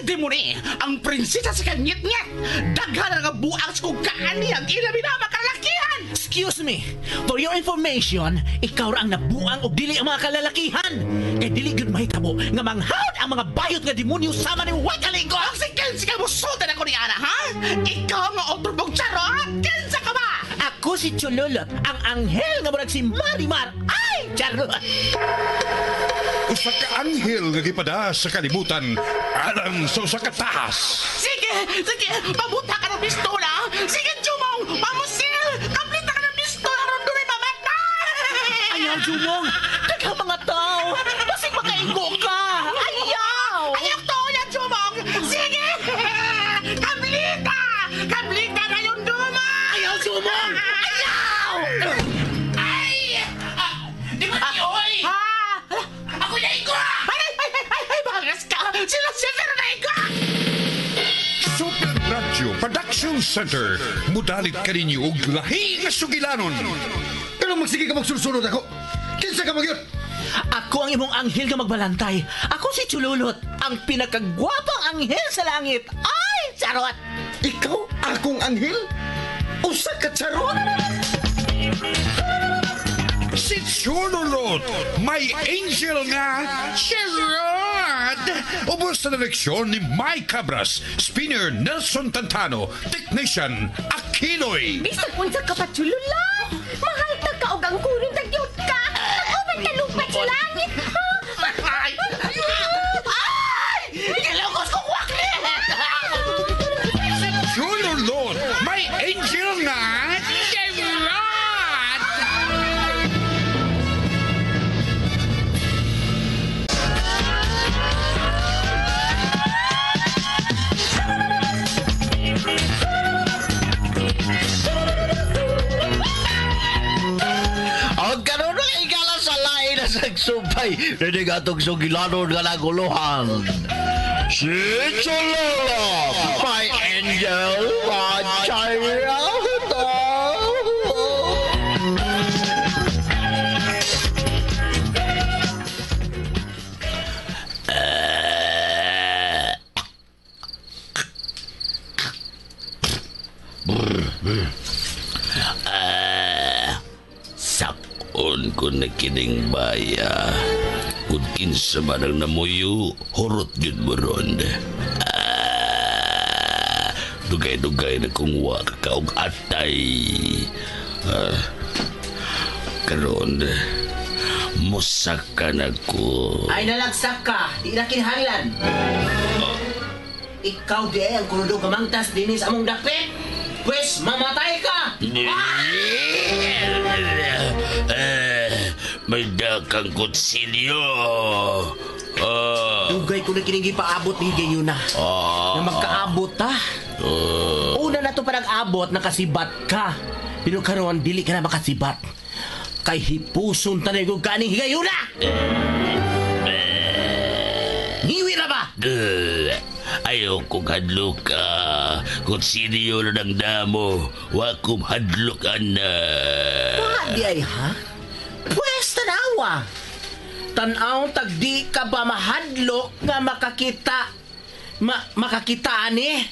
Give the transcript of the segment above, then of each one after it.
Pwede mo ni, ang prinsesa sa kanyit-nyit. Daghan nga buang sa kugaan niyang ilabi na makalakihan. Excuse me, for your information, ikaw ra ang nabuang o dili ang mga kalalakihan. Kay dili gud mahitabo nga manghawd ang mga bayot nga demonyo sama ni Wakalingo. Ang si Kenzie ka mo sultan ako ni Ana, ha? Ikaw nga otrobong charot. Kenzie ka ba? Ako si Chololot, ang anghel nga murag si Marimar. Ay, charot! Usa ka anghel nga gipada sa kalibutan alang sa usa ka taas. Sige, pabuta ka ng pistola. Sige, Jumong, pamusil. Kaplita ka ng pistola ron doon ay mamatay. Ayaw, Jumong! Daga mga tao! Basig makaingo ka! Ayaw! Ayaw to yan, Jumong. Sige, kaplita na yung Duma. Ayaw, Jumong! Ayaw! Di ba niyo, oy? Ako na iko! Ay, bangas ka! Sila na iko! Super Radio Production Center. Mudalit ka ninyo og lahi nga sugilanon. Pero magsige ka magsulsunod ako. Kinsa ka magyot? Ako ang imong anghel nga magbalantay. Ako si Chululot, ang pinakagwapang anghel sa langit. Ay, charot! Ikaw akong anghel? Usa ka charot? Si Chululot, may angel nga charot. Ubos na leksyon ni Mike Cabras, spinner Nelson Tantano, technician Akiloy. Bisag unsa ka pa, Chulula? Mahal ta ka og ang kunin tagyot ka. Uban ka lupat sa langit. Ay! Nilokos ko kwakli! Si Chululot, may angel nga charot. Ang karoon ng igala sa lain na sagsupay, hindi nga itong sugilanon nga naguluhan. Si Chololo, my angel, my child. Sakon ko na kining baya. Kung kinsa man ang namuyo, hurot yun mo ron. Dugay-dugay na kung wakakaog atay. Karon, musak na ko. Ay, nalagsak ka! Di na kinahanglan! Ikaw di ay ang kuludong kamangtas dinis among dakpit! Pwes, mamatay ka! May dakang kutsilyo. Dugay ko na kiningi paabot ni Gayuna. Na magkaabot ta. Una na to pa nag-abot, nakasibat ka. Pero karon dili ka na makasibat. Kay hipuson tanay ko kaning Gayuna! Hiwi na ba? Ayaw kong hadlok ka. Kutsilyo na ng damo. Wakom hadlokan na. Di ay ha? Pwes tanawa. Tanaw tagdi ka ba mahadlok nga makakita makakita ani?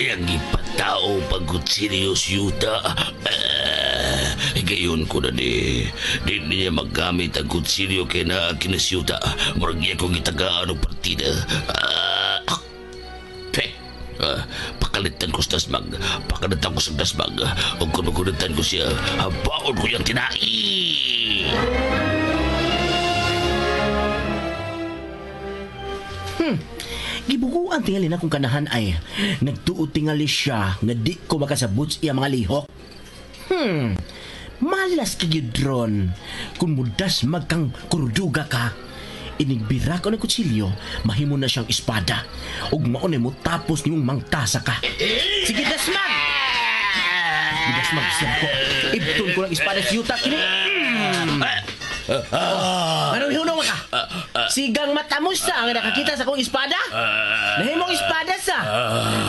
Yang ipatao pagod serious yuta. Gayon ko na di niya maggamit ang kutsilyo kaya na kinasyuta. Maragya kong itagaan o partida. Pakalitan ko sa dasmag. Pakalitan ko sa dasmag. O kunukulitan ko siya. Habaon ko yung tinai. Gibuguan tingali na kung kanahan ay nagtuot tingali siya nga di ko makasabot iya mga lihok. Malas ka Gidron. Kung mudas magkang kuruduga ka, inigbira ko ng kutsilyo, mahimo na siyang espada. Ug maunay mo tapos niyong mangtasa ka. Sige, Dasmag! Dasmag, sir ko. Ibton ko ng espada sa yuta kini. Ano hinunaw ka? Sigang mata mo sa ang nakakita sa kong espada? Nahimong espada sa?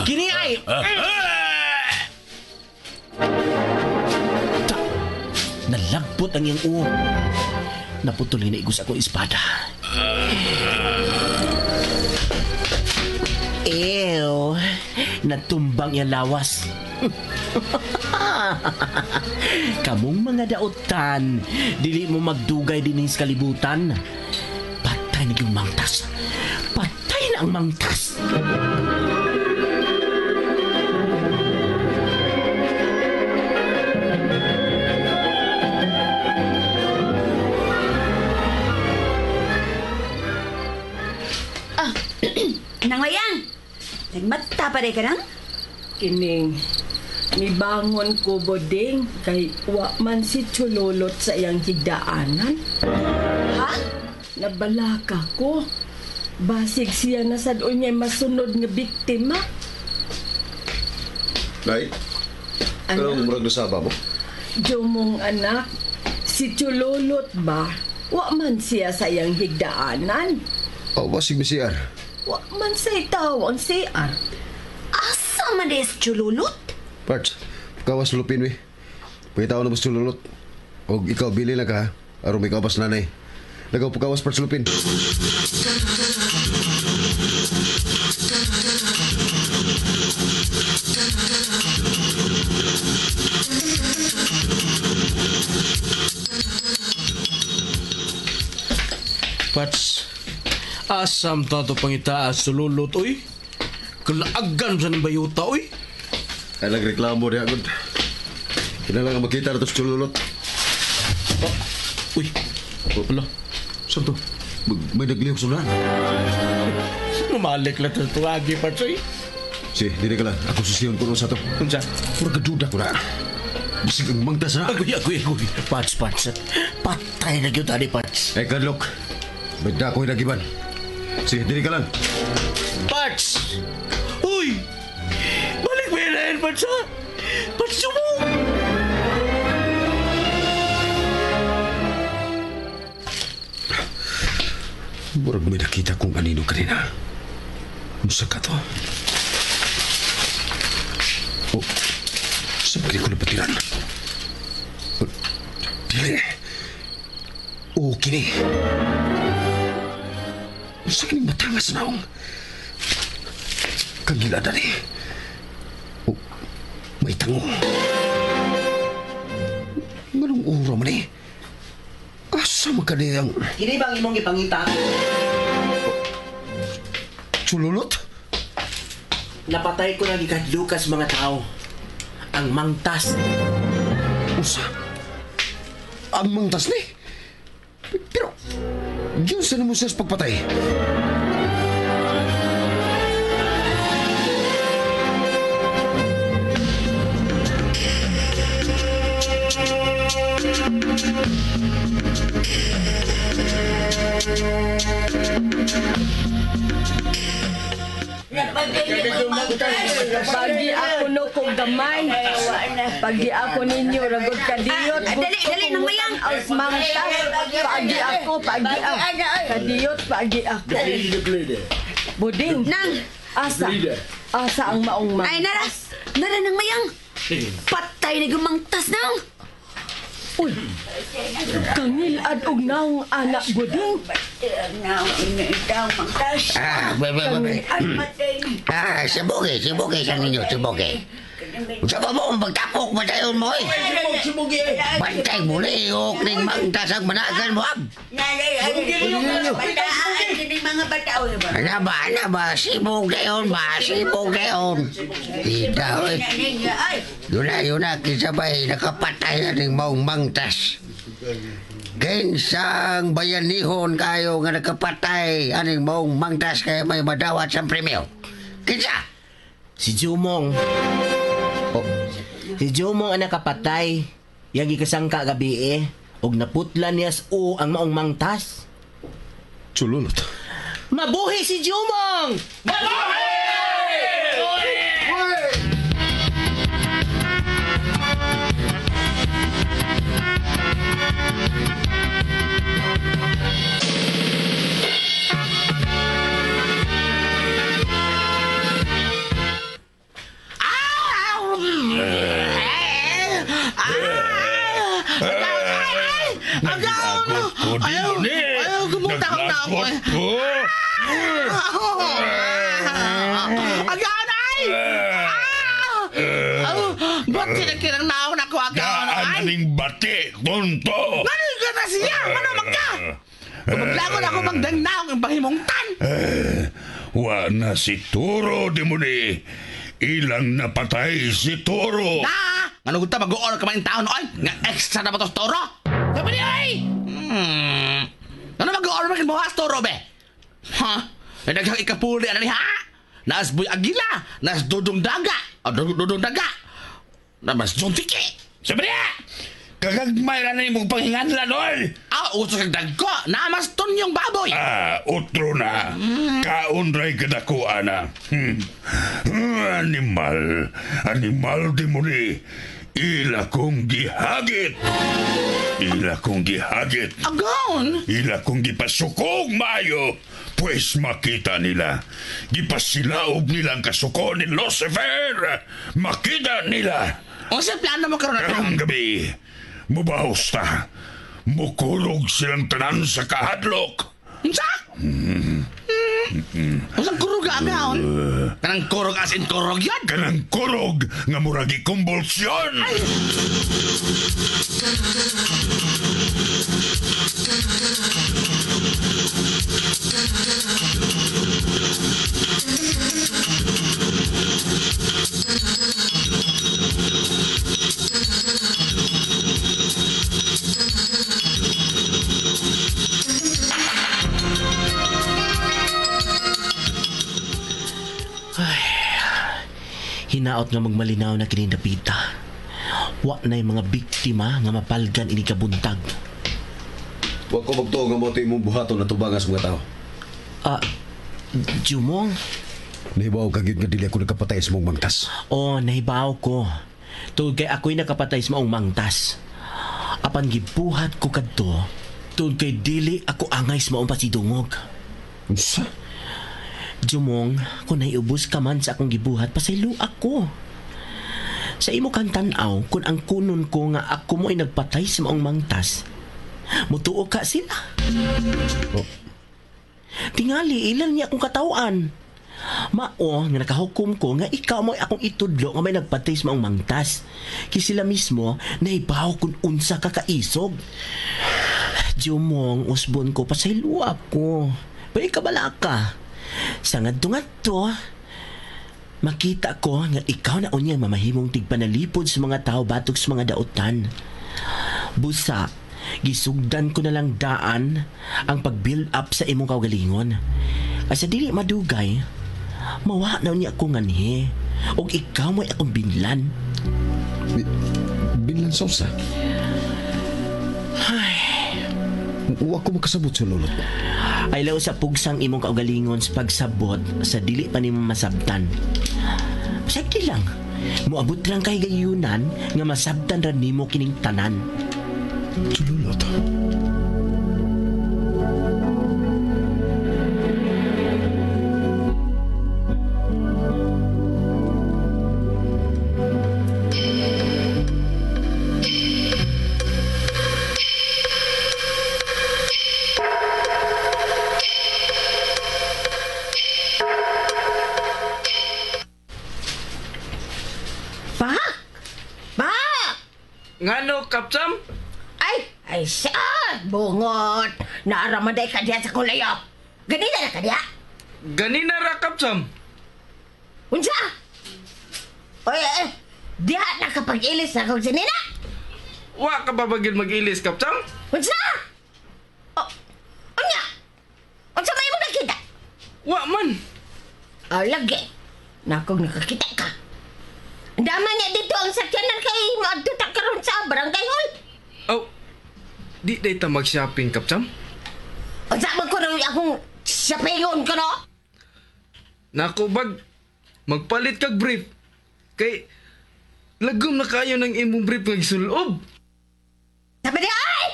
Kini ay... Nalagbot ang iyong uo. Naputuloy na igos akong espada. Ew, natumbang yung lawas. Kamong mga daotan, dili mo magdugay din sa kalibutan. Patay na yung mangtas. Patay na ang mangtas. Nang Mayang, nagmata pa rin ka nang? Kining, mibangon ko boding kay wa man si Chululot sa iyang higdaanan. Ha? Nabalaka ko. Basig siya na sa doon niya masunod nga biktima. Nay, anong murag nasaba mo? Jomong anak, si Chululot ba? Wa man siya sa iyang higdaanan. Oh, basig mi siyar. Wa man sa itawang siya. Asa man des Chululot? Parts, kawas lupin we. Pagkitaw na mo sa Chululot. O ikaw, bili na ka ha. Aron may kawas nanay. Nagaw pagkawas parts lupin. Pats, asam to pangitaas sululot, oy. Kalaagan sa ng bayuta, oy. Ay nagreklamo niya agad. Kinalang makita na to sa Chululot. Uy, wala. Saan to? May naglihok sa unahan. Mamalik lang ito tuwagi, Pats, oy. Si, dili ka lang. Ako susiyon ko sa to. Kunsa? Pura kaduda ko na. Basig ang mangtas na. Agoy. Pats. Patay na yun, tani, Pats. Eh, kadlok. Beda ko hinagiban. Si, dili ka lang. Pats! Uy! Balik mo yan, Pats, ha? Pats, mo! Murag may nakita kong anino kanina. Musa ka to. Oh, sabi ko na patiran. Oh, dili. Oh, kini. Musa kining matangas naong. Kagilada ni. Oh, may tango. Manong ura man eh. Asa magkaniyang... Hindi bang imong ipangita? Chululot? Napatay ko na gikadlukas mga tao. Ang mangtas. Usa? Ang mangtas ni? Pero, yun sa mo siya sa pagpatay. Pagi ako no kong gamay. Pagi ako ninyo, ragod kadiyot. Dali, Nang Mayang. Mangtas. Pagi ako. Kadiyot, pagi ako. Buding. Nang, Asa ang maong ay nara Nang Mayang. Patay na gumangtas nang. Uy, kangilad og naong anak buding. Sibugi sa ninyo, sibugi. Sa ba mo, magtapok ba tayo mo eh? Bantay mo na iyok ning mangtas ang managan mo ab. Ano ba, sibog na yun. Ida, oy. Yun na, kisabay, nakapatay na ning maong mangtas. Kinsang bayanihon kayo nga nakapatay aning maong mangtas kaya may madawat sa premyo. Kinsa? Si Jumong. Si Jumong ang nakapatay. Yang ikasangka gabi og naputlan niya sa ang maong mangtas. Chululot? Mabuhi si Jumong! Ay! Agaw! Ayaw! Ayaw, gumutang na ako eh. Agaw na ay! Ba't kinakirang naon ako agaw na Gaan ay? aning bati, tonto. Ngayon ka na siya! Manamag ka! Kumaglagon ako magdangnaong ang bahimongtan! Wa na si Toro, di mo ni. Ilang napatay si Toro. Na! Ano gud ta mag-uol ka man taon oy? Nga extra na ba to toro? Sabi niya ay! Ano mag-uol man mo has toro be? Ha? Naghang ikapuli ano ni ha? Naas Boy Agila, naas Dudong Daga, Dudong Daga. Na mas John Tiki. Sabi niya! Kagagmay na na imong panghinganlan, oy. Uso kang dagko, namas ton yung baboy. Utro na. Kaunray kadakuan na. Animal di mo ni. Ila kong gihagit. Agon! Ila kong gipasukog mayo. Pues makita nila. Gipasilaob nilang kasuko ni Lucifer. Makita nila. O sa plano mo karon na Karong gabi, mubahos ta. Mukulog silang tanan sa kahadlok. Unsa? Unsa kurog agaon? Kanang kurog as in kurog yan? Kanang kurog nga muragi kumbulsyon. Hinaot nga magmalinaw na kinindapita. Wa na yung mga biktima nga mapalgan ini kabuntag. Wa ko magtuo nga mo ito imong buhaton na tubangan sa mga tao. Jumong? Nahibaw kagid nga dili ako nakapatay sa mong mangtas. Nahibaw ko. Tungod kay ako'y nakapatay sa maong mangtas. Apan gibuhat ko kadto. Tungod kay dili ako angay sa maong pasidungog. Unsa? Jumong, kung naiubos ka man sa akong gibuhat, pasaylo ako. Sa imo kang tanaw, kung ang kunon ko nga ako mo ay nagpatay sa maong mangtas, mutuo ka sila. Tingali, ilan niya akong katawan. Mao, nga nakahukom ko nga ikaw mo ay akong itudlo nga may nagpatay sa maong mangtas. Kisila mismo, naibaw kung unsa ka kaisog. Jumong, usbon ko, pasaylo ako. Pwede ka bala ka. Sa ngadto-ngadto, makita ko nga ikaw na unyang mamahimong tigpanalipod sa mga tao batok sa mga dautan. Busa, gisugdan ko na lang daan ang pag-build up sa imong kaugalingon. Asa dili madugay, mawa na niya ako nganhi og ikaw mo'y akong binlan. Binlan sa usa? Wa ko makasabot sa lolot. Ay law sa pugsang imong kaugalingon sa pagsabot sa dili pa nimo masabtan. Sakti lang. Moabot lang kay gayunan nga masabtan ra nimo kining tanan. Sululot. Ngano, Kapsam? Ay, siya! Bungot! Naaramaday ka diya sa kulayo! Ganina na ka diya! Ganina ra, Kapsam. Unsa? Oy, diya na kapag ilis na kong sinina! Wa ka ba bagil mag-ilis, Kapsam? Unsa? Unya! Unsa may mo nakita? Wa man. Lagi. Nakong nakakita ka. Dama niya dito ang sakyanan kay maadto karon sa barangay hall. Di day ta mag-shopping, Kapsam? Unsa man ko rin akong shoppingon ko no? Nakubag, magpalit kag brief. Kay, lagom na kayo ng imong brief nga gisulob. Sabi niya, ay!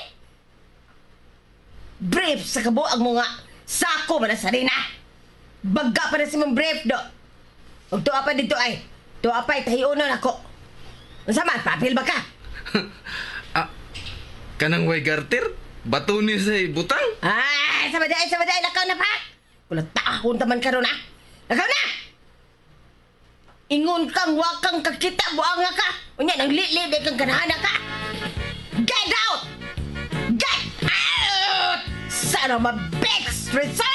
Brief sa kabuang mo nga. Sako man na sarina. Baga pa na si mong brief do. Huwag tuwa pa dito ay. Tuwa pa ay tahiunon ako. Unsa man, papil ba ka? kanang way garter, bato ni sa butang. Ay, sabaday, lakaw na pa. Kula taakon taman karon ha. Lakaw na! Ingon kang wakang kakita buang ka. Unya nang li-li kang kanahana ka. Get out! Get out! Son of a bitch! Reserve!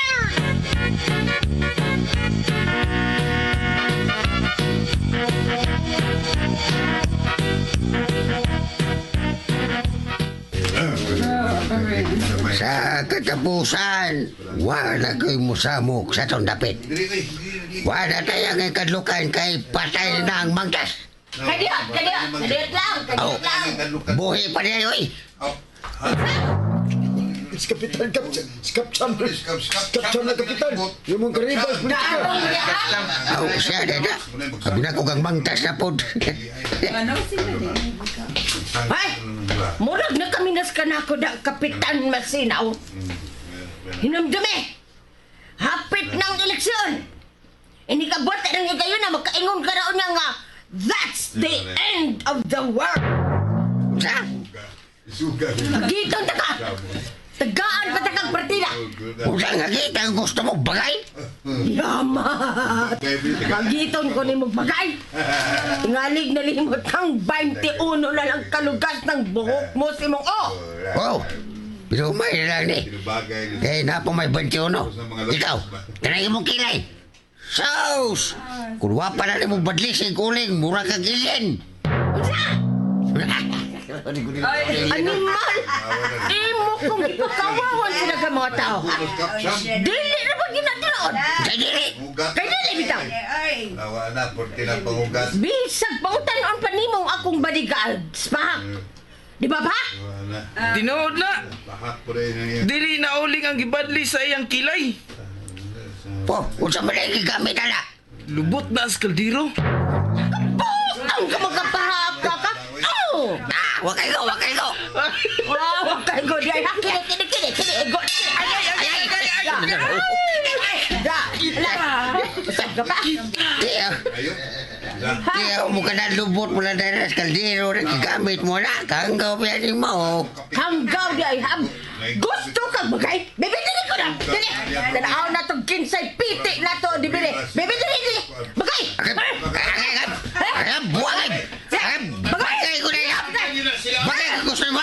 Sa katapusan, wala ko'y musamok sa tong dapit. Wala tayang ikadlukan kay patay na ang mangtas. Kadiot lang. Oh, buhi pa niya yoy. Si Kapitan, Kapsan na Kapitan. Yung mong karibas. Oh, siya dada. Sabi na ko kang mangtas na pod. Ay! Murag na kami naskanako da Kapitan Masinaw. Hinamdumi! Hapit ng eleksyon! Inikabot na rin kayo na magkaingon ka raon niya nga that's the end of the world! Sa? Magitong taka! Tagaan pa takang partida! Usa nga kita ang gusto mo bagay? Yamat! Magiton ko ni mo bagay! Tingalig na limot kang 21 na lang kalugas ng buhok mo si mong oh! Oh, pero may lang ni. Kaya na po may 21. Ikaw, kanay mong kilay. Saus! Kung wapa na rin mong badlising kuling, mura kang ilin. Animal! Imo kong ipakawawan sila ka mga tao. Dili na ba ginatiloon? Kaya dili. Kay dili bitaw. Awa na, porque na pangugat. Bisag pautanon pa nimong akong bodyguards, pa. Di ba pa? Tinuod na. Lahak po rin ang Dili na uling ang gibadli sa iyang kilay. Po, kung sa malay gamit na. Lubot na as kaldero. Ang kamagapahaka ka? Oh! Wakay ko. Wakay ko di ay kini ego. Usap ka pa? Kaya mo ka na lubot mo na dahil sa kaldero na kigamit mo na. Kanggaw pa yan mo. Hanggaw di ay ham. Gusto ka bagay? Bibili ko na. Dili. Tanaw na tong kinsay piti na to. Bibili. Dili. Bagay. Buwagay ko na yan. Bagay ka gusto mo.